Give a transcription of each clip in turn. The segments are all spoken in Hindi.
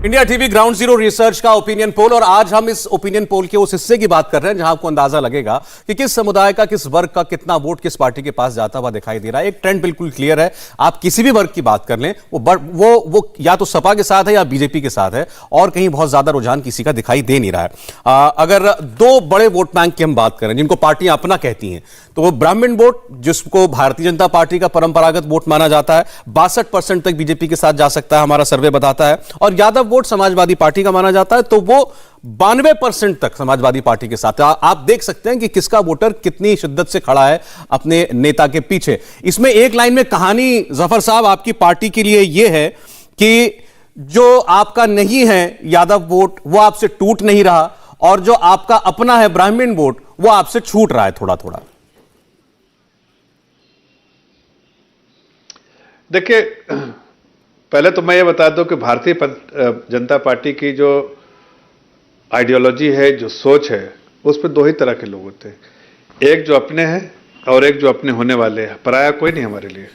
India TV ground zero research का ओपिनियन पोल, और आज हम इस ओपिनियन पोल के उस हिस्से की बात कर रहे हैं जहां आपको अंदाजा लगेगा कि किस समुदाय का, किस वर्ग का कितना वोट किस पार्टी के पास जाता हुआ दिखाई दे रहा है। एक ट्रेंड बिल्कुल क्लियर है, आप किसी भी वर्ग की बात कर लें, वो या तो सपा के साथ है या बीजेपी के साथ है, और कहीं बहुत ज्यादा रुझान किसी का दिखाई दे नहीं रहा है। अगर दो बड़े वोट बैंक की हम बात करें जिनको पार्टियां अपना कहती हैं, तो वो ब्राह्मण वोट, जिसको भारतीय जनता पार्टी का परंपरागत वोट माना जाता है, 62% तक बीजेपी के साथ जा सकता है, हमारा सर्वे बताता है, और यादव वोट समाजवादी पार्टी का माना जाता है, तो वो 92% तक समाजवादी पार्टी के साथ। आप देख सकते हैं कि किसका वोटर कितनी शिद्दत से खड़ा है अपने नेता के पीछे। इसमें एक लाइन में कहानी जफर साहब आपकी पार्टी के लिए यह है कि जो आपका नहीं है यादव वोट वो आपसे टूट नहीं रहा, और जो आपका अपना है ब्राह्मण वोट वो आपसे छूट रहा है थोड़ा थोड़ा। देखिए, पहले तो मैं ये बता दूं कि भारतीय जनता पार्टी की जो आइडियोलॉजी है, जो सोच है, उस पर दो ही तरह के लोग होते हैं। एक जो अपने हैं और एक जो अपने होने वाले हैं। पराया कोई नहीं हमारे लिए।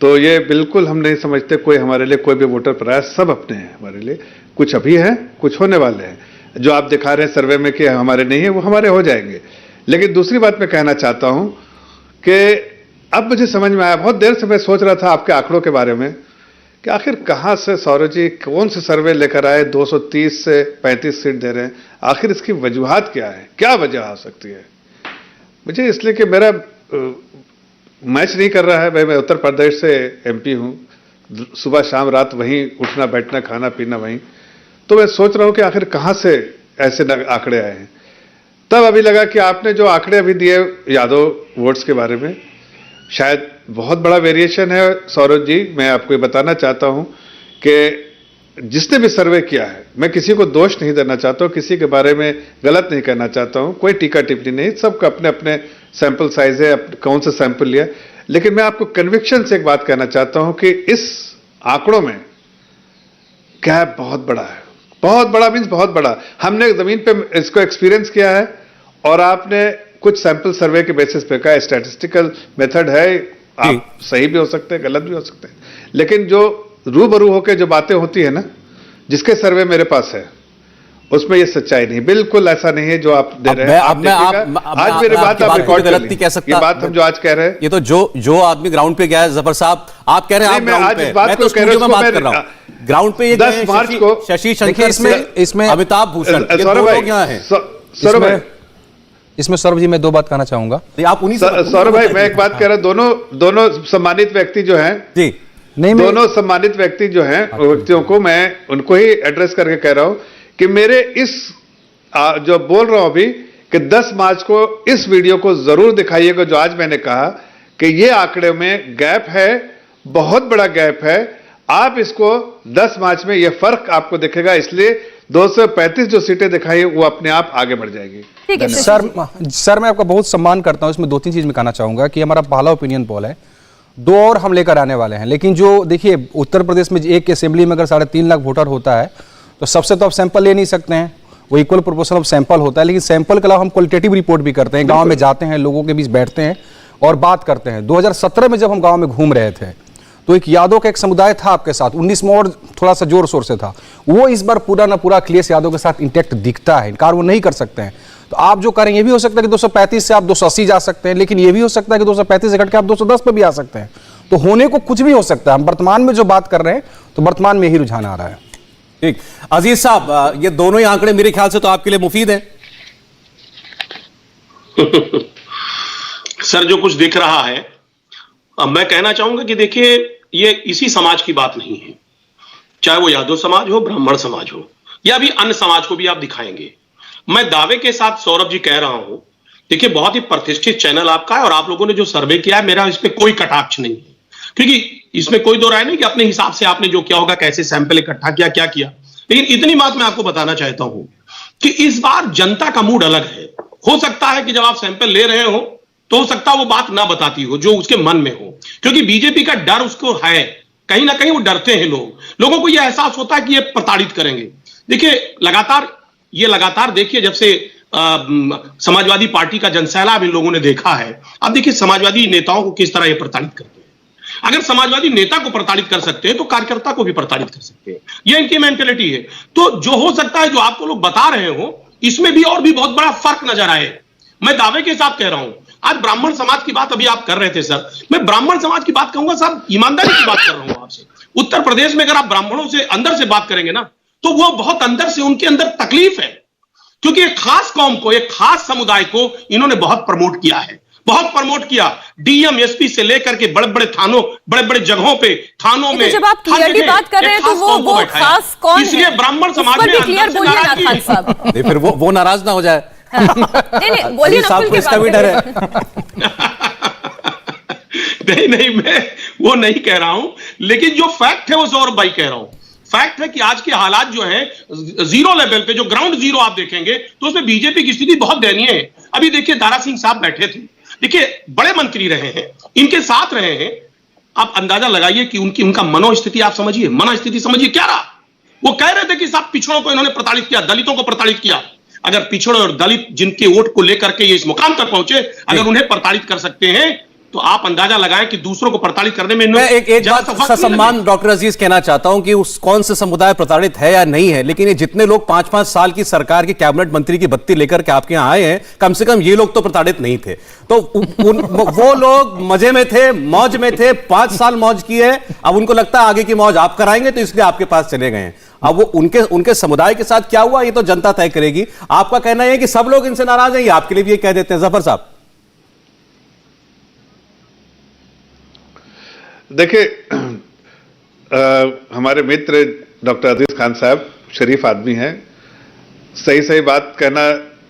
तो ये बिल्कुल हम नहीं समझते कोई हमारे लिए कोई भी वोटर पराया, सब अपने हैं हमारे लिए। कुछ अभी हैं, कुछ होने वाले हैं। जो आप दिखा रहे हैं सर्वे में कि हमारे नहीं है, वो हमारे हो जाएंगे। लेकिन दूसरी बात मैं कहना चाहता हूं कि अब मुझे समझ में आया, बहुत देर से मैं सोच रहा था आपके आंकड़ों के बारे में कि आखिर कहां से सौरभ जी कौन से सर्वे लेकर आए 230 से 35 सीट दे रहे हैं। आखिर इसकी वजूहात क्या है, क्या वजह आ सकती है। मुझे इसलिए कि मेरा मैच नहीं कर रहा है। मैं उत्तर प्रदेश से एमपी हूं, सुबह शाम रात वहीं उठना बैठना खाना पीना वहीं। तो मैं सोच रहा हूं कि आखिर कहां से ऐसे आंकड़े आए हैं। तब अभी लगा कि आपने जो आंकड़े अभी दिए यादव वोट्स के बारे में, शायद बहुत बड़ा वेरिएशन है। सौरभ जी, मैं आपको ये बताना चाहता हूं कि जिसने भी सर्वे किया है, मैं किसी को दोष नहीं देना चाहता हूं, किसी के बारे में गलत नहीं कहना चाहता हूं, कोई टीका टिप्पणी नहीं, सबका अपने अपने सैंपल साइज है, कौन सा सैंपल लिया। लेकिन मैं आपको कन्विक्शन से एक बात कहना चाहता हूं कि इस आंकड़ों में गैप बहुत बड़ा है। बहुत बड़ा मीन्स बहुत बड़ा। हमने जमीन पे इसको एक्सपीरियंस किया है, और आपने कुछ सैंपल सर्वे के बेसिस पे का स्टैटिस्टिकल मेथड है, आप सही भी हो सकते हैं, गलत भी हो सकते हैं, लेकिन जो रूबरू होकर जो बातें होती है ना, जिसके सर्वे मेरे पास है, उसमें ये सच्चाई नहीं, बिल्कुल ऐसा नहीं है जो आप दे रहे हैं। आज मेरी बात आप रिकॉर्ड गलत नहीं कह सकते। ये बात हम जो आज कह रहे हैं, ये तो जो आदमी ग्राउंड पे गया है, जफर साहब आप कह रहे हैं, मैं आज इस बात को कह रहा हूं, ग्राउंड पे 10 मार्च को शशि शंकर, इसमें अमिताभ भूषण, सौरभ भाई, इसमें सौरभ जी मैं दो बात कहना चाहूंगा। आप उन्हीं सौरभ भाई, मैं एक बात कह रहा हूं, दोनों सम्मानित व्यक्ति जो हैं जी, नहीं दोनों सम्मानित व्यक्ति जो हैं, व्यक्तियों को मैं उनको ही एड्रेस करके कह रहा हूं कि मेरे इस जो बोल रहा हूं अभी कि 10 मार्च को इस वीडियो को जरूर दिखाइएगा, जो आज मैंने कहा कि ये आंकड़े में गैप है, बहुत बड़ा गैप है। आप इसको 10 मार्च में ये फर्क आपको दिखेगा, इसलिए 235 जो सीटें दिखाई वो अपने आप आगे बढ़ जाएगी। सर मैं आपका बहुत सम्मान करता हूं। इसमें 2-3 चीज में कहना चाहूंगा कि हमारा पहला ओपिनियन पोल है, 2 और हम लेकर आने वाले हैं। लेकिन जो देखिए, उत्तर प्रदेश में एक असेंबली में अगर 3.5 लाख वोटर होता है, तो सबसे तो आप सैंपल ले नहीं सकते हैं, वो इक्वल प्रोपोर्शन ऑफ सैंपल होता है। लेकिन सैंपल के अलावा हम क्वालिटेटिव रिपोर्ट भी करते हैं, गाँव में जाते हैं, लोगों के बीच बैठते हैं और बात करते हैं। 2017 में जब हम गाँव में घूम रहे थे, तो एक यादव का एक समुदाय था आपके साथ, 19 में और थोड़ा सा जोर शोर से था, वो इस बार पूरा ना पूरा अखिलेश यादव के साथ इंटैक्ट दिखता है, इनकार वो नहीं कर सकते हैं। तो आप जो करें, ये भी हो सकता है कि 235 से आप 280 जा सकते हैं, लेकिन ये भी हो सकता है कि 235 से घट के आप 210 पे भी आ सकते हैं। तो होने को कुछ भी हो सकता है। हम वर्तमान में जो बात कर रहे हैं, तो वर्तमान में ही रुझान आ रहा है। ठीक, अजीज साहब, ये दोनों ही आंकड़े मेरे ख्याल से तो आपके लिए मुफीद है। सर, जो कुछ दिख रहा है, अब मैं कहना चाहूंगा कि देखिए, ये इसी समाज की बात नहीं है, चाहे वो यादव समाज हो, ब्राह्मण समाज हो, या भी अन्य समाज को भी आप दिखाएंगे। मैं दावे के साथ सौरभ जी कह रहा हूं, देखिए बहुत ही प्रतिष्ठित चैनल आपका है, और आप लोगों ने जो सर्वे किया है, मेरा इसमें कोई कटाक्ष नहीं है, क्योंकि इसमें कोई दो राय नहीं कि अपने हिसाब से आपने जो किया होगा, कैसे सैंपल इकट्ठा किया, क्या किया। लेकिन इतनी बात मैं आपको बताना चाहता हूं कि इस बार जनता का मूड अलग है। हो सकता है कि जब आप सैंपल ले रहे हो, तो हो सकता है वो बात ना बताती हो जो उसके मन में हो, क्योंकि बीजेपी का डर उसको है, कहीं ना कहीं वो डरते हैं लोगों को यह एहसास होता है कि ये प्रताड़ित करेंगे। देखिए, लगातार देखिए, जब से समाजवादी पार्टी का जनसैलाब इन लोगों ने देखा है, अब देखिए समाजवादी नेताओं को किस तरह ये प्रताड़ित करते हैं। अगर समाजवादी नेता को प्रताड़ित कर सकते हैं तो कार्यकर्ता को भी प्रताड़ित कर सकते हैं। यह इनकी मेंटेलिटी है। तो जो हो सकता है, जो आपको लोग बता रहे हो, इसमें भी और भी बहुत बड़ा फर्क नजर आए। मैं दावे के साथ कह रहा हूं, आज ब्राह्मण समाज की बात अभी आप कर रहे थे सर, मैं ब्राह्मण समाज की बात कहूंगा साहब, ईमानदारी की बात कर रहा हूं आपसे। उत्तर प्रदेश में अगर आप ब्राह्मणों से अंदर से बात करेंगे ना, तो वो बहुत अंदर से उनके अंदर तकलीफ है, क्योंकि एक खास कौम को, एक खास समुदाय को इन्होंने बहुत प्रमोट किया है, बहुत प्रमोट किया। डीएम एसपी से लेकर के बड़े बड़े थानों, बड़े बड़े जगहों पे, थानों में, जब आप क्लियरली बात कर रहे हैं तो वो खास कौन है? इसलिए ब्राह्मण समाज में क्लियर बोलिए ना खान साहब। नहीं, फिर वो नाराज ना हो जाए। नहीं बोलिए ना, साहब को इसका भी डर है। नहीं, मैं वो नहीं कह रहा हूं, लेकिन जो फैक्ट है वो सौरभ भाई कह रहा हूं। फैक्ट है कि आज के हालात जो हैं, जीरो लेवल पे, जो ग्राउंड जीरो आप देखेंगे तो उसमें बीजेपी की स्थिति बहुत दयनीय है। अभी देखिए, दारा सिंह साहब बैठे थे, देखिए बड़े मंत्री रहे हैं, इनके साथ रहे हैं, आप अंदाजा लगाइए कि उनका मनोस्थिति आप समझिए, मनोस्थिति समझिए क्या रहा। वो कह रहे थे कि साहब पिछड़ों को इन्होंने प्रताड़ित किया, दलितों को प्रताड़ित किया। अगर पिछड़े और दलित जिनके वोट को लेकर के ये इस मुकाम तक पहुंचे, अगर उन्हें प्रताड़ित कर सकते हैं, तो आप अंदाजा लगाएं कि दूसरों को प्रताड़ित करने में मैं एक बात ससम्मान डॉक्टर अजीज कहना चाहता हूं कि उस कौन से समुदाय प्रताड़ित है या नहीं है, लेकिन ये जितने लोग 5-5 साल की सरकार के कैबिनेट मंत्री की बत्ती लेकर के आपके यहां आए हैं, कम से कम ये लोग तो प्रताड़ित नहीं थे। तो वो लोग मजे में थे, मौज में थे, 5 साल मौज की है, अब उनको लगता है आगे की मौज आप कराएंगे, तो इसलिए आपके पास चले गए हैं। अब वो उनके समुदाय के साथ क्या हुआ ये तो जनता तय करेगी। आपका कहना है कि सब लोग इनसे नाराज हैं, ये आपके लिए भी ये कह देते हैं। जफर साहब देखिए, हमारे मित्र डॉक्टर अजीज खान साहब शरीफ आदमी हैं, सही बात कहना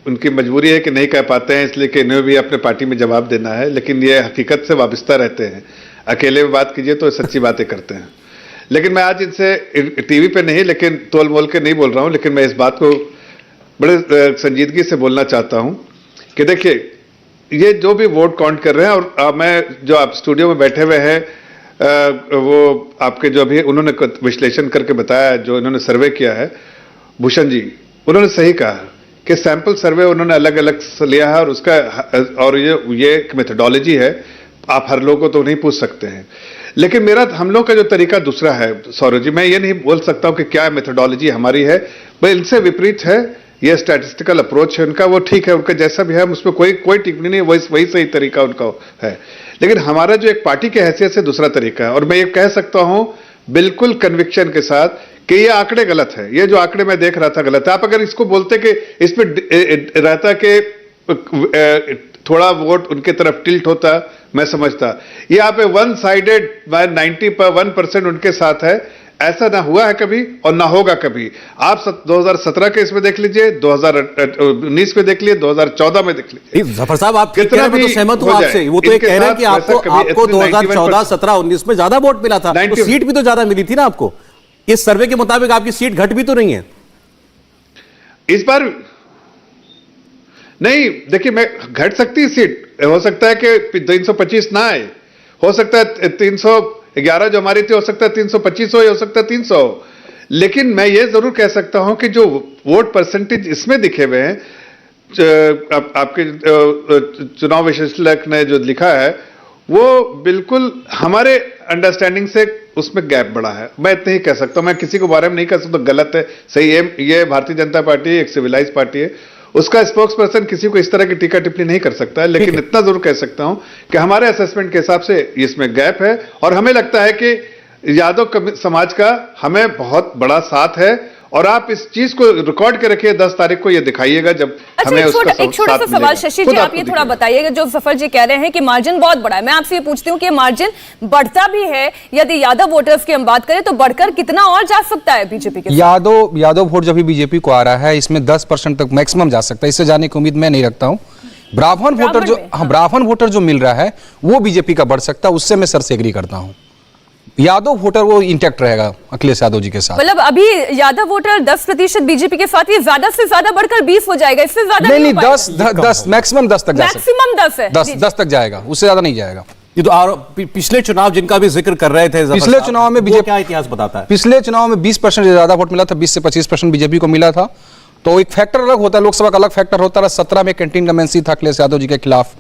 उनकी मजबूरी है कि नहीं कह पाते हैं, इसलिए कि इन्हें भी अपने पार्टी में जवाब देना है, लेकिन ये हकीकत से वाबस्ता रहते हैं। अकेले में बात कीजिए तो सच्ची बातें करते हैं। लेकिन मैं आज इनसे टीवी पे नहीं, लेकिन तोल मोल के नहीं बोल रहा हूं, लेकिन मैं इस बात को बड़े संजीदगी से बोलना चाहता हूं कि देखिए, ये जो भी वोट काउंट कर रहे हैं, और मैं जो आप स्टूडियो में बैठे हुए हैं, वो आपके जो अभी उन्होंने विश्लेषण करके बताया, जो इन्होंने सर्वे किया है, भूषण जी, उन्होंने सही कहा कि सैंपल सर्वे उन्होंने अलग अलग लिया है, और उसका और ये एक मेथोडोलॉजी है, आप हर लोगों को तो नहीं पूछ सकते हैं। लेकिन हम लोग का जो तरीका दूसरा है सौरभ जी, मैं ये नहीं बोल सकता हूं कि क्या मेथोडोलॉजी हमारी है, भाई इनसे विपरीत है। ये स्टैटिस्टिकल अप्रोच है उनका, वो ठीक है, उनका जैसा भी है, उसमें कोई टिप्पणी नहीं, वही सही तरीका उनका है। लेकिन हमारा जो एक पार्टी के हैसियत से दूसरा तरीका है, और मैं ये कह सकता हूं बिल्कुल कन्विक्शन के साथ कि ये आंकड़े गलत है, ये जो आंकड़े मैं देख रहा था गलत है। आप अगर इसको बोलते कि इसमें रहता कि थोड़ा वोट उनके तरफ टिल्ट होता, मैं समझता। ये यहाँ पे 1 साइडेड 91% उनके साथ है, ऐसा ना हुआ है कभी और ना होगा कभी। आप 2017 के इसमें देख लीजिए, 2019 में देख लीजिए, 2014 में देख लीजिए। जफर साहब, आप कितना भी तो सहमत हूं आपसे, वो तो ये कह रहे हैं कि आपको 2014, 17, 19 में ज्यादा वोट मिला था, तो सीट भी तो ज्यादा मिली थी ना आपको। इस सर्वे के मुताबिक आपकी सीट घट भी तो नहीं है इस बार। नहीं, देखिए, मैं घट सकती है सीट, हो सकता है कि 325 ना आए, हो सकता है 311 जो हमारी थी, हो सकता है 325 हो सकता है 300 हो। लेकिन मैं ये जरूर कह सकता हूं कि जो वोट परसेंटेज इसमें दिखे हुए हैं, आपके चुनाव विश्लेषक ने जो लिखा है, वो बिल्कुल हमारे अंडरस्टैंडिंग से उसमें गैप बड़ा है। मैं इतना ही कह सकता हूं, मैं किसी को बारे में नहीं कह सकता गलत है सही है। ये भारतीय जनता पार्टी एक सिविलाइज पार्टी है, उसका स्पोक्स पर्सन किसी को इस तरह की टीका टिप्पणी नहीं कर सकता है। लेकिन इतना जरूर कह सकता हूं कि हमारे असेसमेंट के हिसाब से इसमें गैप है, और हमें लगता है कि यादव समाज का हमें बहुत बड़ा साथ है। और आप इस चीज को रिकॉर्ड के रखिए, 10 तारीख को ये दिखाइएगा जब हमें उसका एक छोटा सा सवाल शशि जी, आप ये थोड़ा बताइएगा, जो सफर जी कह रहे हैं कि मार्जिन बहुत बड़ा है, मैं आपसे ये पूछती हूँ कि मार्जिन बढ़ता भी है, यदि यादव वोटर्स की हम बात करें तो बढ़कर कितना और जा सकता है बीजेपी के? यादव वोट जब भी बीजेपी को आ रहा है, इसमें 10% तक मैक्सिमम जा सकता है, इससे जाने की उम्मीद मैं नहीं रखता हूँ। ब्राह्मण वोटर जो मिल रहा है वो बीजेपी का बढ़ सकता है, उससे मैं सर से एग्री करता हूँ। यादव वोटर वो इंटैक्ट रहेगा अखिलेश यादव जी के साथ। मतलब अभी यादव वोटर 10% बीजेपी के साथ, ये ज्यादा से ज्यादा बढ़कर 20 हो जाएगा, इससे ज्यादा नहीं 10 मैक्सिमम 10 तक, मैक्सिमम 10 है, 10 तक जाएगा, उससे ज्यादा नहीं जाएगा। ये तो पिछले चुनाव जिनका भी जिक्र कर रहे थे, पिछले चुनाव में बीजेपी क्या इतिहास बताता है? पिछले चुनाव में 20% ज्यादा वोट मिला था, 20 से 25% बीजेपी को मिला था। तो एक फैक्टर अलग होता है, लोकसभा का अलग फैक्टर होता है। 17 में कैंटीन कमेंसी था अखिलेश यादव जी के खिलाफ,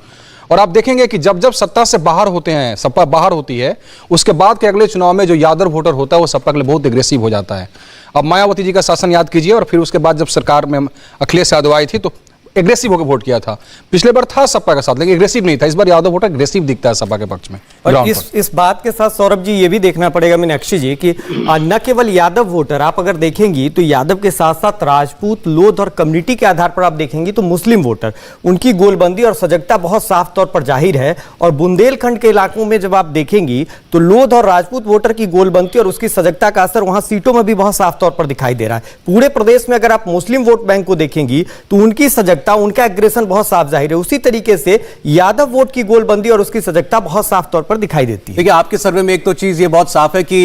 और आप देखेंगे कि जब जब सत्ता से बाहर होते हैं, सपा बाहर होती है, उसके बाद के अगले चुनाव में जो यादव वोटर होता है वो सपा के लिए बहुत एग्रेसिव हो जाता है। अब मायावती जी का शासन याद कीजिए, और फिर उसके बाद जब सरकार में अखिलेश यादव आई थी तो एग्रेसिव होकर वोट किया था। पिछले बार था सपा के साथ, लेकिन एग्रेसिव नहीं था। इस बार यादव वोटर एग्रेसिव दिखता है सपा के पक्ष में। और इस बात के साथ सौरभ जी ये भी देखना पड़ेगा मीनाक्षी जी कि न केवल यादव वोटर, आप अगर देखेंगी तो यादव के साथ साथ राजपूत, लोध और कम्युनिटी के आधार पर आप देखेंगी तो मुस्लिम वोटर, उनकी गोलबंदी और सजगता बहुत साफ तौर पर जाहिर है। और बुंदेलखंड के इलाकों में जब आप देखेंगी तो लोध और राजपूत वोटर की गोलबंदी और उसकी सजगता का असर वहां सीटों में भी बहुत साफ तौर पर दिखाई दे रहा है। पूरे प्रदेश में अगर आप मुस्लिम वोट बैंक को देखेंगी तो उनकी सजगता, उनका एग्रेशन बहुत साफ जाहिर है। उसी तरीके से यादव वोट की गोलबंदी और उसकी सजगता बहुत साफ तौर पर दिखाई देती है। देखिए, आपके सर्वे में एक तो चीज ये बहुत साफ है कि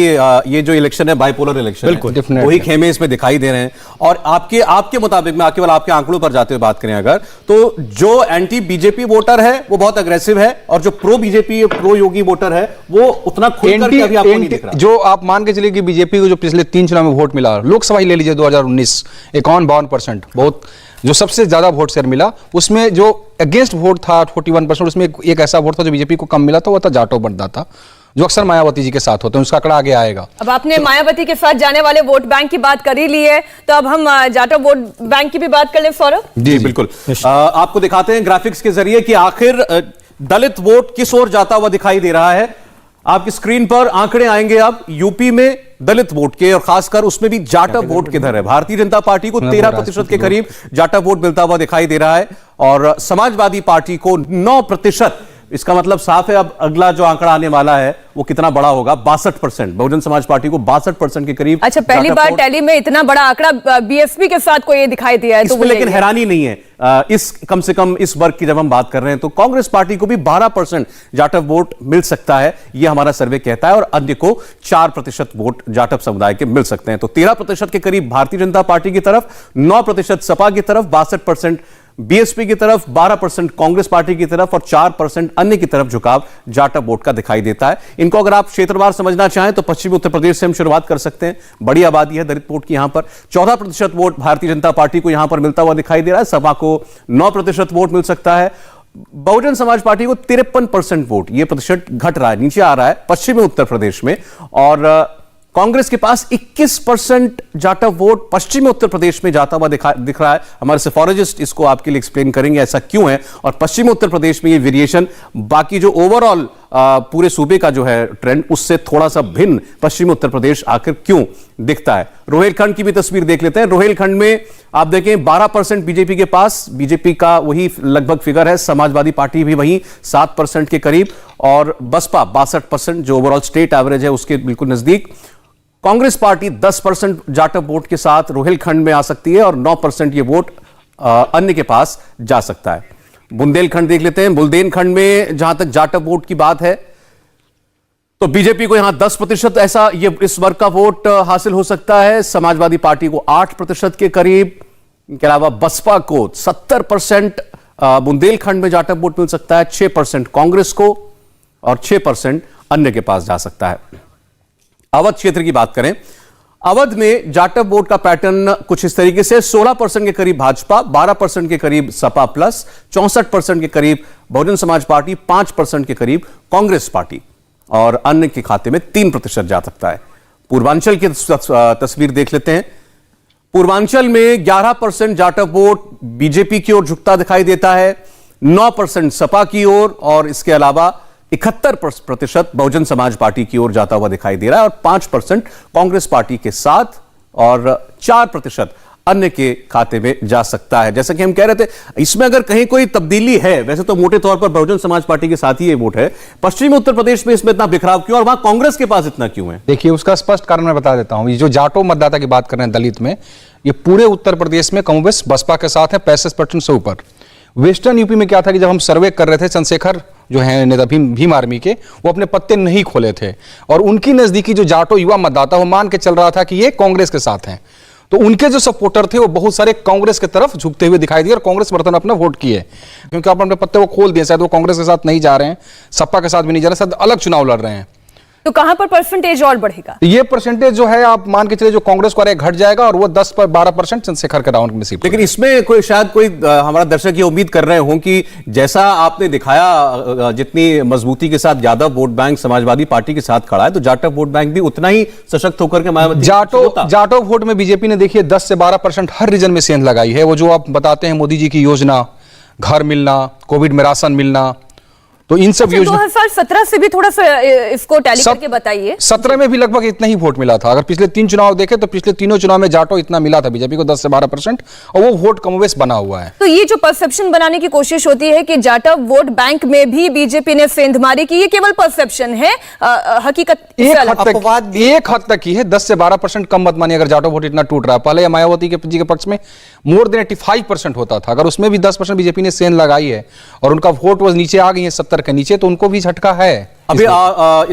ये जो इलेक्शन है बाइपोलर इलेक्शन है, वही खेमे इसमें दिखाई दे रहे हैं। और आपके मुताबिक में केवल आपके आंकड़ों पर जाते हुए बात करें अगर, तो जो एंटी बीजेपी वोटर है वो बहुत अग्रेसिव है, और जो प्रो बीजेपी प्रो योगी वोटर है वो उतना खुलकर के अभी आपको नहीं दिख रहा। जो आप मान के चलिए कि बीजेपी को जो पिछले 3 चुनाव में वोट मिला, लोकसभा ही ले लीजिए 2019, 51%, बहुत जो सबसे ज्यादा वोट शेयर मिला, उसमें जो अगेंस्ट वोट था 41%, उसमें एक ऐसा वोट था जो बीजेपी को कम मिला था, वो था जाटव बंदा था, जो अक्सर मायावती जी के साथ होते हैं। उसका आंकड़ा आगे आएगा। अब आपने मायावती के साथ जाने वाले वोट बैंक की बात कर ही ली है, तो अब हम जाटव वोट बैंक की भी बात कर लें सौरभ। जी बिल्कुल। आपको दिखाते हैं ग्राफिक्स के जरिए कि आखिर दलित वोट किस ओर जाता हुआ दिखाई दे रहा है। आपकी स्क्रीन पर आंकड़े आएंगे अब यूपी में दलित वोट के, और खासकर उसमें भी जाटव वोट किधर है। भारतीय जनता पार्टी को 13% के करीब जाटव वोट मिलता हुआ दिखाई दे रहा है, और समाजवादी पार्टी को 9%। इसका मतलब साफ है अब अगला जो आंकड़ा आने वाला है वो कितना बड़ा होगा, 62%। बहुजन समाज पार्टी को 62% के करीब। अच्छा, पहली बार टैली में इतना बड़ा आंकड़ा बीएसपी के साथ को ये दिखाई दिया है, तो लेकिन हैरानी नहीं है। इस कम से कम इस वर्ग की जब हम बात कर रहे हैं तो कांग्रेस पार्टी को भी 12% जाटव वोट मिल सकता है, यह हमारा सर्वे कहता है, और अन्य को 4% वोट जाटव समुदाय के मिल सकते हैं। तो 13% के करीब भारतीय जनता पार्टी की तरफ, 9% सपा की तरफ, 62% बीएसपी की तरफ, 12% कांग्रेस पार्टी की तरफ और 4% अन्य की तरफ झुकाव जाटव वोट का दिखाई देता है। इनको अगर आप क्षेत्रवार समझना चाहें तो पश्चिमी उत्तर प्रदेश से हम शुरुआत कर सकते हैं। बड़ी आबादी है दलित वोट की यहां पर। 14% वोट भारतीय जनता पार्टी को यहां पर मिलता हुआ दिखाई दे रहा है, सपा को 9% वोट मिल सकता है, बहुजन समाज पार्टी को 53% वोट, यह प्रतिशत घट रहा है, नीचे आ रहा है पश्चिमी उत्तर प्रदेश में। और कांग्रेस के पास 21% जाटव वोट पश्चिमी उत्तर प्रदेश में जाता हुआ दिख रहा है। हमारे सेफोलॉजिस्ट इसको आपके लिए एक्सप्लेन करेंगे ऐसा क्यों है, और पश्चिमी उत्तर प्रदेश में ये वेरिएशन बाकी जो ओवरऑल पूरे सूबे का जो है ट्रेंड उससे थोड़ा सा भिन्न पश्चिमी उत्तर प्रदेश आखिर क्यों दिखता है। रोहिलखंड की भी तस्वीर देख लेते हैं। रोहिलखंड में आप देखें 12% बीजेपी के पास, बीजेपी का वही लगभग फिगर है, समाजवादी पार्टी भी वही 7% के करीब, और बसपा 62% जो ओवरऑल स्टेट एवरेज है उसके बिल्कुल नजदीक। कांग्रेस पार्टी 10% जाटव वोट के साथ रोहिलखंड में आ सकती है, और 9% ये वोट अन्य के पास जा सकता है। बुंदेलखंड देख लेते हैं। बुंदेलखंड में जहां तक जाटव वोट की बात है तो बीजेपी को यहां 10% ऐसा ये इस वर्ग का वोट हासिल हो सकता है, समाजवादी पार्टी को 8% के करीब, इनके अलावा बसपा को 70% बुंदेलखंड में जाटव वोट मिल सकता है, 6% कांग्रेस को और 6% अन्य के पास जा सकता है। अवध क्षेत्र की बात करें, अवध में जाटव वोट का पैटर्न कुछ इस तरीके से 16% के करीब भाजपा, 12% के करीब सपा प्लस, 64% के करीब बहुजन समाज पार्टी, 5% के करीब कांग्रेस पार्टी, और अन्य के खाते में 3% जा सकता है। पूर्वांचल की तस्वीर देख लेते हैं। पूर्वांचल में 11% जाटव वोट बीजेपी की ओर झुकता दिखाई देता है, 9% सपा की ओर, और इसके अलावा 71% बहुजन समाज पार्टी की ओर जाता हुआ दिखाई दे रहा है, और 5% कांग्रेस पार्टी के साथ, और 4% अन्य के खाते में जा सकता है। जैसा कि हम कह रहे थे, इसमें अगर कहीं कोई तब्दीली है, वैसे तो मोटे तौर पर बहुजन समाज पार्टी के साथ ही ये वोट है, पश्चिमी उत्तर प्रदेश में इसमें इतना बिखराव क्यों, और वहां कांग्रेस के पास इतना क्यों है? देखिए, उसका स्पष्ट कारण मैं बता देता हूं। ये जो जाटो मतदाता की बात कर रहे हैं दलित में, ये पूरे उत्तर प्रदेश में कांग्रेस बसपा के साथ है 65% से ऊपर। वेस्टर्न यूपी में क्या था कि जब हम सर्वे कर रहे थे, चंद्रशेखर जो है नेता भीम आर्मी के, वो अपने पत्ते नहीं खोले थे, और उनकी नजदीकी जो जाटो युवा मतदाता वो मान के चल रहा था कि ये कांग्रेस के साथ हैं। तो उनके जो सपोर्टर थे वो बहुत सारे कांग्रेस की तरफ झुकते हुए दिखाई दिए, और कांग्रेस समर्थन अपना वोट किए, क्योंकि आप अपने पत्ते वो खोल दिए, शायद वो कांग्रेस के साथ नहीं जा रहे हैं, सपा के साथ भी नहीं जा रहे, शायद अलग चुनाव लड़ रहे हैं। तो कहां पर परसेंटेज और बढ़ेगा? तो ये परसेंटेज जो है आप मान के चलिए जो कांग्रेस को घट जाएगा और वो 10 पर 12% चंद्रशेखर के राउंड में सीट। लेकिन इसमें कोई शायद कोई हमारा दर्शक ये उम्मीद कर रहे हों कि जैसा आपने दिखाया जितनी मजबूती के साथ Yadav vote bank Samajwadi party के साथ खड़ा है, तो जाटव वोट बैंक भी उतना ही सशक्त होकर के मायावती जाटव वोट में बीजेपी ने देखिए 10 से 12% हर रीजन में सेंध लगाई है। वो जो आप बताते हैं मोदी जी की योजना, घर मिलना, कोविड में राशन मिलना, तो इन सब योजना 2017 से भी थोड़ा सा इसको टैली करके बताइए। 17 में भी लगभग इतना ही वोट मिला था। अगर पिछले 3 चुनाव देखें तो पिछले तीनों चुनाव में जाटो इतना मिला था बीजेपी को 10 से 12%, और वो वोट कमोबेश बना हुआ है। तो ये जो परसेप्शन बनाने की कोशिश होती है कि जाटव वोट बैंक में भी बीजेपी ने सेंध मारी, कि ये केवल परसेप्शन है, हकीकत एक हद तक ही है। 10 से 12% कम मत मानिए अगर जाटो वोट इतना टूट रहा है। पहले मायावती जी के पक्ष में मोर देन 85% होता था। अगर उसमें भी 10% बीजेपी ने सेंध लगाई है और उनका वोट वो नीचे आ गई है 70 के नीचे, तो उनको भी झटका है। अभी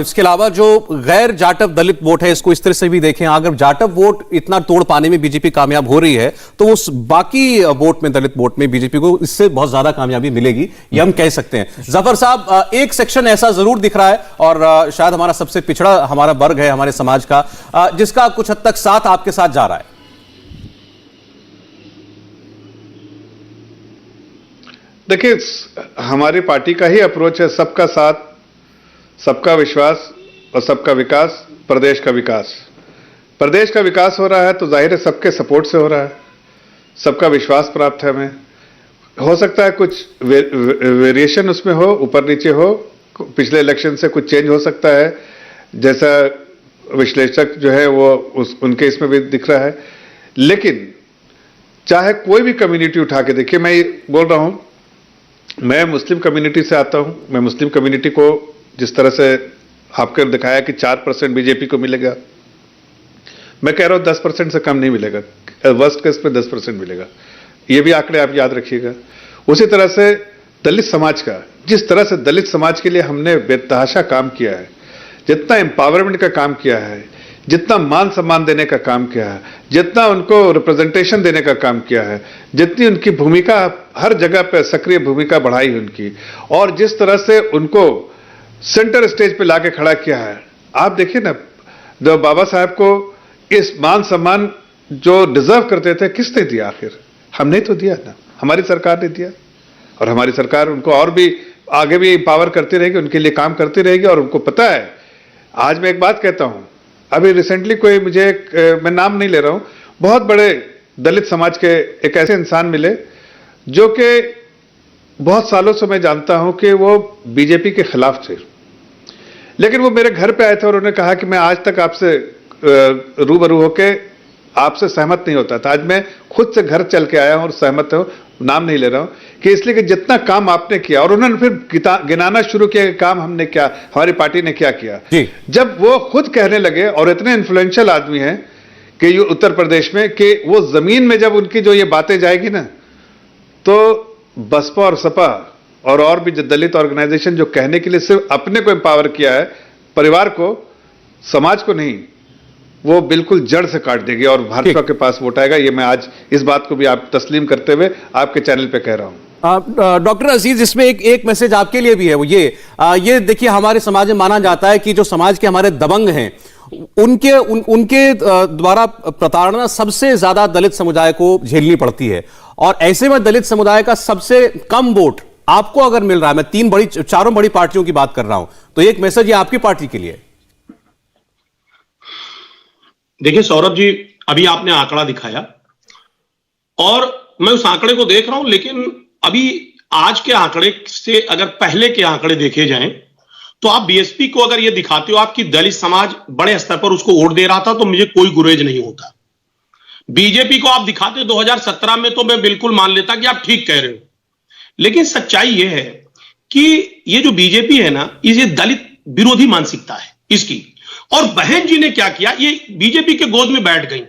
इसके अलावा जो गैर जाटव दलित वोट है, इसको इस तरह से भी देखें, अगर जाटव वोट इतना तोड़ पाने में बीजेपी कामयाब हो रही है, तो उस बाकी वोट में, दलित वोट में बीजेपी को इससे बहुत ज्यादा कामयाबी मिलेगी, ये हम कह सकते हैं। जफर साहब, एक सेक्शन ऐसा जरूर दिख रहा है और शायद हमारा सबसे पिछड़ा हमारा वर्ग है हमारे समाज का, जिसका कुछ हद तक साथ आपके साथ जा रहा है। देखिए, हमारी पार्टी का ही अप्रोच है सबका साथ, सबका विश्वास और सबका विकास, प्रदेश का विकास। प्रदेश का विकास हो रहा है तो जाहिर है सबके सपोर्ट से हो रहा है, सबका विश्वास प्राप्त है हमें। हो सकता है कुछ वेरिएशन उसमें हो, ऊपर नीचे हो, पिछले इलेक्शन से कुछ चेंज हो सकता है, जैसा विश्लेषक जो है वो उनके इसमें भी दिख रहा है। लेकिन चाहे कोई भी कम्युनिटी उठा के देखिए, मैं ये बोल रहा हूं, मैं मुस्लिम कम्युनिटी से आता हूं। मैं मुस्लिम कम्युनिटी को जिस तरह से आपके दिखाया कि 4% बीजेपी को मिलेगा, मैं कह रहा हूं 10% से कम नहीं मिलेगा, वर्स्ट केस पे 10% मिलेगा। ये भी आंकड़े आप याद रखिएगा। उसी तरह से दलित समाज का, जिस तरह से दलित समाज के लिए हमने बेतहाशा काम किया है, जितना एम्पावरमेंट का काम किया है, जितना मान सम्मान देने का काम किया है, जितना उनको रिप्रेजेंटेशन देने का काम किया है, जितनी उनकी भूमिका हर जगह पे सक्रिय भूमिका बढ़ाई उनकी, और जिस तरह से उनको सेंटर स्टेज पे लाके खड़ा किया है। आप देखिए ना, जो बाबा साहब को इस मान सम्मान जो डिजर्व करते थे, किसने दिया? आखिर हमने तो दिया ना, हमारी सरकार ने दिया, और हमारी सरकार उनको और भी आगे भी एम्पावर करती रहेगी, उनके लिए काम करती रहेगी। और उनको पता है, आज मैं एक बात कहता हूं, अभी रिसेंटली कोई मुझे मैं नाम नहीं ले रहा हूं, बहुत बड़े दलित समाज के एक ऐसे इंसान मिले जो कि बहुत सालों से मैं जानता हूं कि वो बीजेपी के खिलाफ थे, लेकिन वो मेरे घर पे आए थे और उन्होंने कहा कि मैं आज तक आपसे रूबरू होके आपसे सहमत नहीं होता था। आज मैं खुद से घर चल के आया हूं और सहमत हूं, नाम नहीं ले रहा हूं, कि इसलिए कि जितना काम आपने किया, और उन्होंने फिर गिनाना शुरू किया कि काम हमने क्या, हमारी पार्टी ने क्या किया। जब वो खुद कहने लगे, और इतने इन्फ्लुएंशियल आदमी हैं कि ये उत्तर प्रदेश में, कि वो जमीन में जब उनकी जो ये बातें जाएगी ना, तो बसपा और सपा और भी जो दलित ऑर्गेनाइजेशन जो कहने के लिए सिर्फ अपने को एम्पावर किया है, परिवार को, समाज को नहीं, वो बिल्कुल जड़ से काट देगी और भाजपा के पास वोट आएगा। ये मैं आज इस बात को भी आप तस्लीम करते हुए आपके चैनल पे कह रहा हूं। डॉक्टर अजीज, इसमें एक मैसेज आपके लिए भी है, वो ये देखिए, हमारे समाज में माना जाता है कि जो समाज के हमारे दबंग हैं, उनके द्वारा प्रताड़ना सबसे ज्यादा दलित समुदाय को झेलनी पड़ती है, और ऐसे में दलित समुदाय का सबसे कम वोट आपको अगर मिल रहा है, मैं चारों बड़ी पार्टियों की बात कर रहा हूं, तो एक मैसेज ये आपकी पार्टी के लिए। देखिए सौरभ जी, अभी आपने आंकड़ा दिखाया और मैं उस आंकड़े को देख रहा हूं, लेकिन अभी आज के आंकड़े से अगर पहले के आंकड़े देखे जाएं तो आप बीएसपी को अगर ये दिखाते हो आपकी दलित समाज बड़े स्तर पर उसको वोट दे रहा था, तो मुझे कोई गुरेज नहीं होता। बीजेपी को आप दिखाते 2017 में, तो मैं बिल्कुल मान लेता कि आप ठीक कह रहे हो। लेकिन सच्चाई यह है कि ये जो बीजेपी है ना, ये दलित विरोधी मानसिकता है इसकी। और बहन जी ने क्या किया, ये बीजेपी के गोद में बैठ गई।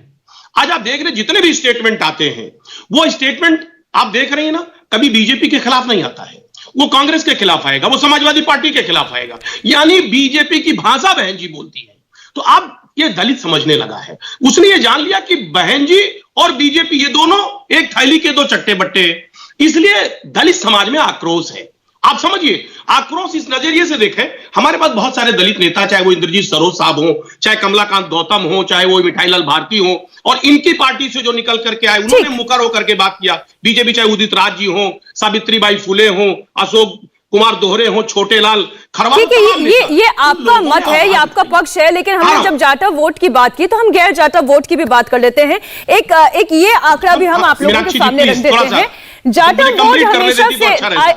आज आप देख रहे जितने भी स्टेटमेंट आते हैं, वो स्टेटमेंट आप देख रहे हैं ना, कभी बीजेपी के खिलाफ नहीं आता है, वो कांग्रेस के खिलाफ आएगा, वो समाजवादी पार्टी के खिलाफ आएगा, यानी बीजेपी की भाषा बहन जी बोलती है। तो अब ये दलित समझने लगा है, उसने ये जान लिया कि बहन जी और बीजेपी ये दोनों एक थैली के दो चट्टे बट्टे, इसलिए दलित समाज में आक्रोश है। आप समझिए, आक्रोश इस नजरिए से देखें, हमारे पास बहुत सारे दलित नेता, चाहे वो इंद्रजीत सरोज साहब हो, चाहे कमलाकांत गौतम हो, चाहे वो मिठाईलाल भारती हो, और इनकी पार्टी से जो निकल करके आए उन्होंने मुकर होकर के बात किया। बीजेपी चाहे उदित राज जी हो, सावित्रीबाई फुले हो, अशोक कुमार दोहरे हो, छोटे लाल खरवाल, ठीक है, ये आपका मत है, ये आपका पक्ष है, लेकिन हमने जब जाटव वोट की बात की तो हम गैर जाटव वोट की भी बात कर लेते हैं। एक ये आंकड़ा भी हम आप लोगों के सामने रख देते हैं। जाटव वोट हमेशा से,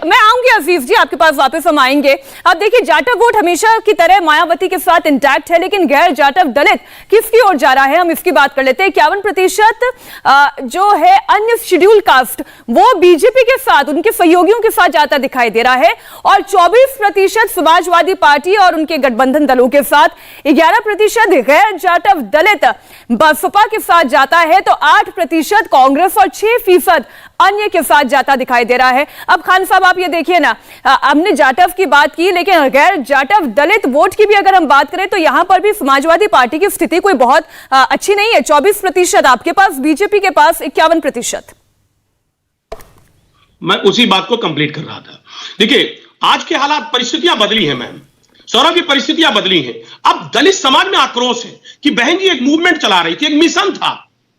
मैं आऊंगी अजीज जी आपके पास, वापस हम आएंगे। अब देखिए, जाटव वोट हमेशा की तरह मायावती के साथ इंटैक्ट है, लेकिन गैर जाटव दलित किसकी ओर जा रहा है, हम इसकी बात कर लेते हैं। 51% जो है अन्य शेड्यूल कास्ट, वो बीजेपी के साथ, उनके सहयोगियों के साथ जाता दिखाई दे रहा है, और 24% समाजवादी पार्टी और उनके गठबंधन दलों के साथ, 11% गैर जाटव दलित बसपा के साथ जाता है, तो 8% कांग्रेस और 6% अन्य के साथ जाता दिखाई दे रहा है। अब खान साहब, आप ये देखिए ना, हमने जाटव की बात की, लेकिन गैर जाटव दलित वोट की भी अगर हम बात करें तो यहां पर भी समाजवादी पार्टी की स्थिति कोई बहुत अच्छी नहीं है। 24% आपके पास, बीजेपी के पास 51%। मैं उसी बात को कंप्लीट कर रहा था। देखिए, आज के हालात, परिस्थितियां बदली हैं मैम, सौरभ की परिस्थितियां बदली हैं। अब दलित समाज में आक्रोश है कि बहन जी एक मूवमेंट चला रही थी, एक मिशन था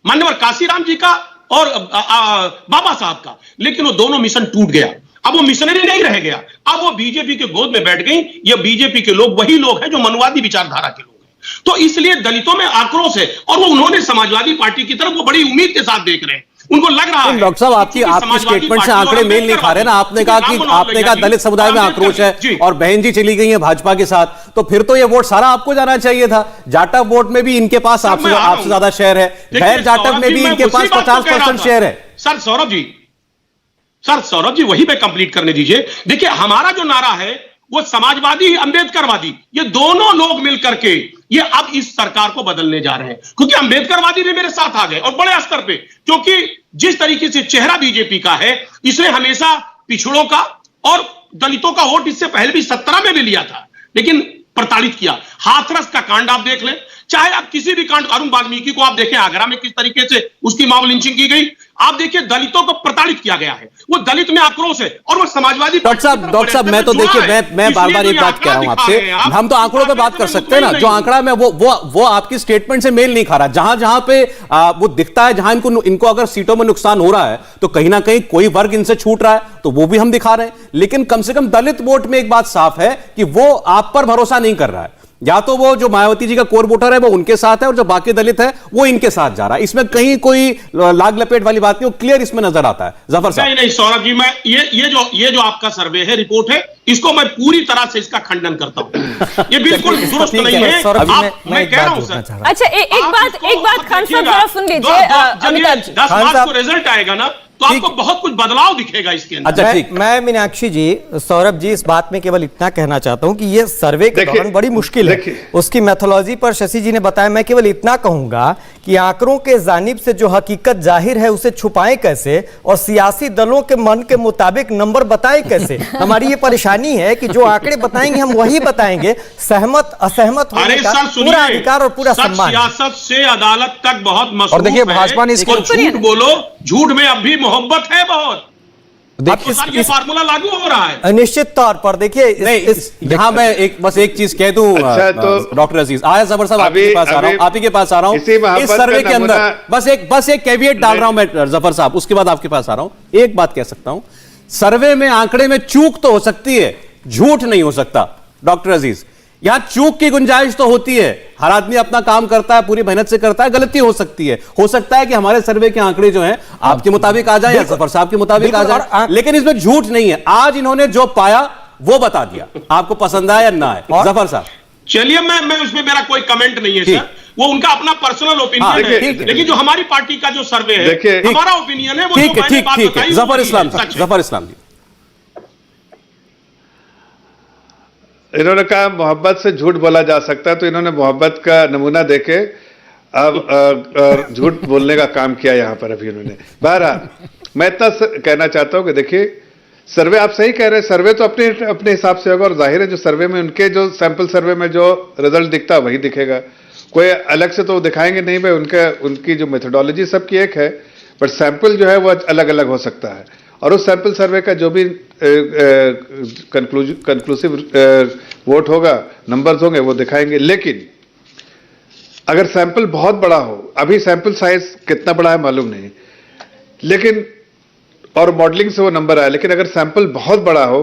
मान्यवर काशीराम जी का और बाबा साहब का, लेकिन वो दोनों मिशन टूट गया। अब वो मिशनरी नहीं रह गया, अब वो बीजेपी के गोद में बैठ गई। ये बीजेपी के लोग वही लोग हैं जो मनवादी विचारधारा के लोग हैं, तो इसलिए दलितों में आक्रोश है, और वो उन्होंने समाजवादी पार्टी की तरफ वो बड़ी उम्मीद के साथ देख रहे हैं। उनको लग रहा है, डॉक्टर साहब, आपकी स्टेटमेंट से आंकड़े मेल नहीं खा रहे ना। आपने कहा दलित समुदाय में आक्रोश है और बहन जी चली गई है भाजपा के साथ, तो फिर तो ये वोट सारा आपको जाना चाहिए था। जाटव वोट में भी इनके पास आपसे ज्यादा शेयर है, गैर जाटव में भी इनके पास 50% शेयर है। सर सौरभ जी वही पे कंप्लीट करने दीजिए। देखिए, हमारा जो नारा है वो समाजवादी, अंबेडकरवादी, ये दोनों लोग मिलकर के ये अब इस सरकार को बदलने जा रहे हैं, क्योंकि अंबेडकरवादी भी मेरे साथ आ गए और बड़े स्तर पे, क्योंकि जिस तरीके से चेहरा बीजेपी का है, इसने हमेशा पिछड़ों का और दलितों का वोट इससे पहले भी 17 में भी लिया था, लेकिन प्रताड़ित किया। हाथरस का कांड आप देख लें, चाहे आप किसी भी कांड, अरुण वाल्मीकि को आप देखें, आगरा में किस तरीके से उसकी मॉब लिंचिंग की गई, आप देखिए दलितों को प्रताड़ित किया गया है। वो दलित में आक्रोश है और वो समाजवादी। डॉक्टर साहब, मैं तो देखिए, मैं बार बार एक बात कह रहा हूं आपसे, हम तो आंकड़ों पे बात कर सकते हैं ना। जो आंकड़ा में वो आपकी स्टेटमेंट से मेल नहीं खा रहा। जहां जहां पे वो दिखता है, जहां इनको अगर सीटों में नुकसान हो रहा है, तो कहीं ना कहीं कोई वर्ग इनसे छूट रहा है, तो वो भी हम दिखा रहे हैं। लेकिन कम से कम दलित वोट में एक बात साफ है कि वो आप पर भरोसा नहीं कर रहा है। या तो वो जो मायावती जी का कोर वोटर है वो उनके साथ है, और जो बाकी दलित है वो इनके साथ जा रहा है। इसमें कहीं कोई लाग लपेट वाली बात नहीं, वो क्लियर इसमें नजर आता है। जफर साहब, नहीं सौरभ जी, मैं ये जो आपका सर्वे है, रिपोर्ट है, इसको मैं पूरी तरह से इसका खंडन करता हूं। ये बिल्कुल दुरुस्त नहीं है। मैं कह रहा हूं सर। अच्छा, एक बात खान साहब जरा सुन लीजिए। अमिताभ जी, 10 मार्च को रिजल्ट आएगा ना, तो आपको बहुत कुछ बदलाव दिखेगा इसके अंदर। अच्छा, ठीक। मैं मीनाक्षी जी, सौरभ जी, इस बात में केवल इतना कहना चाहता हूं कि ये सर्वे के दौरान बड़ी मुश्किल है। उसकी मेथोलॉजी पर शशि जी ने बताया। मैं केवल इतना कहूंगा कि आंकड़ों के जानिब से जो हकीकत जाहिर है उसे छुपाएं कैसे, और सियासी दलों के मन के मुताबिक नंबर बताएं कैसे। हमारी ये परेशानी है कि जो आंकड़े बताएंगे हम वही बताएंगे। सहमत असहमत होने का पूरा अधिकार और पूरा सम्मान। सियासत से अदालत तक बहुत मसरूफ है। और देखिए, भाजपा ने इसको झूठ बोलो, झूठ में अब भी मोहब्बत है बहुत। ये फार्मूला लागू हो रहा है निश्चित तौर पर। देखिए, यहां मैं एक चीज कह दूं। अच्छा, तो डॉक्टर अजीज, आया जफर साहब, आप ही के पास आ रहा हूं। इस सर्वे के अंदर बस एक कैविएट डाल रहा हूं मैं, जफर साहब, उसके बाद आपके पास आ रहा हूं। एक बात कह सकता हूं, सर्वे में आंकड़े में चूक तो हो सकती है, झूठ नहीं हो सकता। डॉक्टर अजीज, यहां चूक की गुंजाइश तो होती है। हर आदमी अपना काम करता है, पूरी मेहनत से करता है, गलती हो सकती है। हो सकता है कि हमारे सर्वे के आंकड़े जो हैं आपके मुताबिक आ जाए या जफर साहब के मुताबिक आ जाए, लेकिन इसमें झूठ नहीं है। आज इन्होंने जो पाया वो बता दिया, आपको पसंद आया या ना आए। जफर साहब, चलिए, मैं उसमें मेरा कोई कमेंट नहीं है सर, वो उनका अपना पर्सनल ओपिनियन है। लेकिन जो हमारी पार्टी का जो सर्वे है, हमारा ओपिनियन है, वो ठीक है। जफर इस्लाम जी, इन्होंने कहा मोहब्बत से झूठ बोला जा सकता है, तो इन्होंने मोहब्बत का नमूना देके अब झूठ बोलने का काम किया यहां पर अभी इन्होंने। बहरहाल, मैं इतना कहना चाहता हूं कि देखिए, सर्वे आप सही कह रहे हैं, सर्वे तो अपने हिसाब से होगा, और जाहिर है जो सर्वे में उनके जो सैंपल सर्वे में जो रिजल्ट दिखता है वही दिखेगा। कोई अलग से तो दिखाएंगे नहीं भाई। उनकी जो मेथोडोलॉजी सबकी एक है, बट सैंपल जो है वो अलग अलग हो सकता है, और उस सैंपल सर्वे का जो भी कंक्लूसिव वोट होगा, नंबर्स होंगे, वो दिखाएंगे। लेकिन अगर सैंपल बहुत बड़ा हो, अभी सैंपल साइज कितना बड़ा है मालूम नहीं, लेकिन और मॉडलिंग से वो नंबर आया, लेकिन अगर सैंपल बहुत बड़ा हो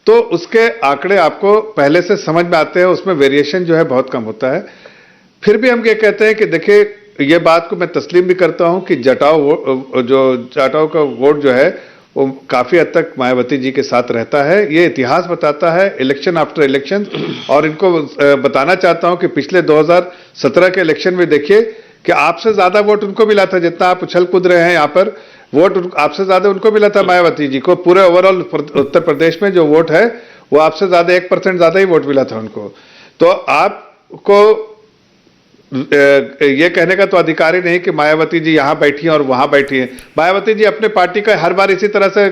तो उसके आंकड़े आपको पहले से समझ में आते हैं, उसमें वेरिएशन जो है बहुत कम होता है। फिर भी हम ये कहते हैं कि देखिए, ये बात को मैं तस्लीम भी करता हूं कि जाटव का वोट जो है वो काफी हद तक मायावती जी के साथ रहता है। ये इतिहास बताता है, इलेक्शन आफ्टर इलेक्शन। और इनको बताना चाहता हूं कि पिछले 2017 के इलेक्शन में देखिए कि आपसे ज्यादा वोट उनको मिला था, जितना आप उछल कूद रहे हैं यहाँ पर, वोट आपसे ज्यादा उनको मिला था मायावती जी को। पूरे ओवरऑल उत्तर प्रदेश में जो वोट है वो आपसे ज्यादा 1% ज्यादा ही वोट मिला था उनको। तो आपको ये कहने का तो अधिकार ही नहीं कि मायावती जी यहां बैठी हैं और वहां बैठी हैं। मायावती जी अपने पार्टी का हर बार इसी तरह से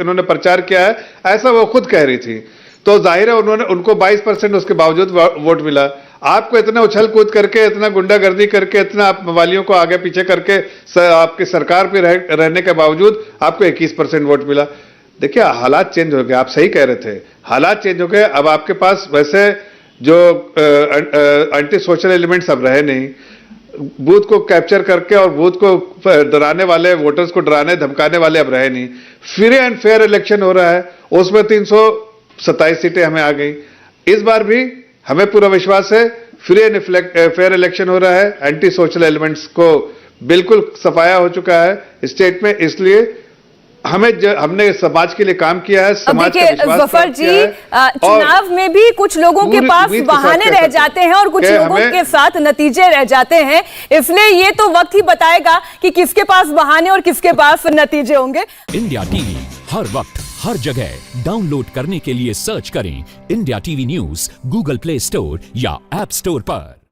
उन्होंने प्रचार किया है, ऐसा वो खुद कह रही थी। तो जाहिर है उनको 22% उसके बावजूद वोट मिला। आपको इतना उछल कूद करके, इतना गुंडागर्दी करके, इतना आप मवालियों को आगे पीछे करके आपकी सरकार पे रहने के बावजूद आपको 21% वोट मिला। देखिए, हालात चेंज हो गए, आप सही कह रहे थे, हालात चेंज हो गए। अब आपके पास वैसे जो एंटी सोशल एलिमेंट्स अब रहे नहीं, बूथ को कैप्चर करके और बूथ को डराने वाले, वोटर्स को डराने धमकाने वाले अब रहे नहीं। फ्री एंड फेयर इलेक्शन हो रहा है, उसमें 327 सीटें हमें आ गई। इस बार भी हमें पूरा विश्वास है फ्री एंड फेयर इलेक्शन हो रहा है। एंटी सोशल एलिमेंट्स को बिल्कुल सफाया हो चुका है स्टेट में। इसलिए हमने समाज के लिए काम किया है, समाज का विश्वास जफर जी, चुनाव में भी कुछ लोगों के पास बहाने रह जाते हैं और कुछ लोगों के साथ नतीजे रह जाते हैं। इसलिए ये तो वक्त ही बताएगा कि किसके पास बहाने और किसके पास नतीजे होंगे। इंडिया टीवी हर वक्त हर जगह डाउनलोड करने के लिए सर्च करें India TV news Google play store या ऐप स्टोर पर।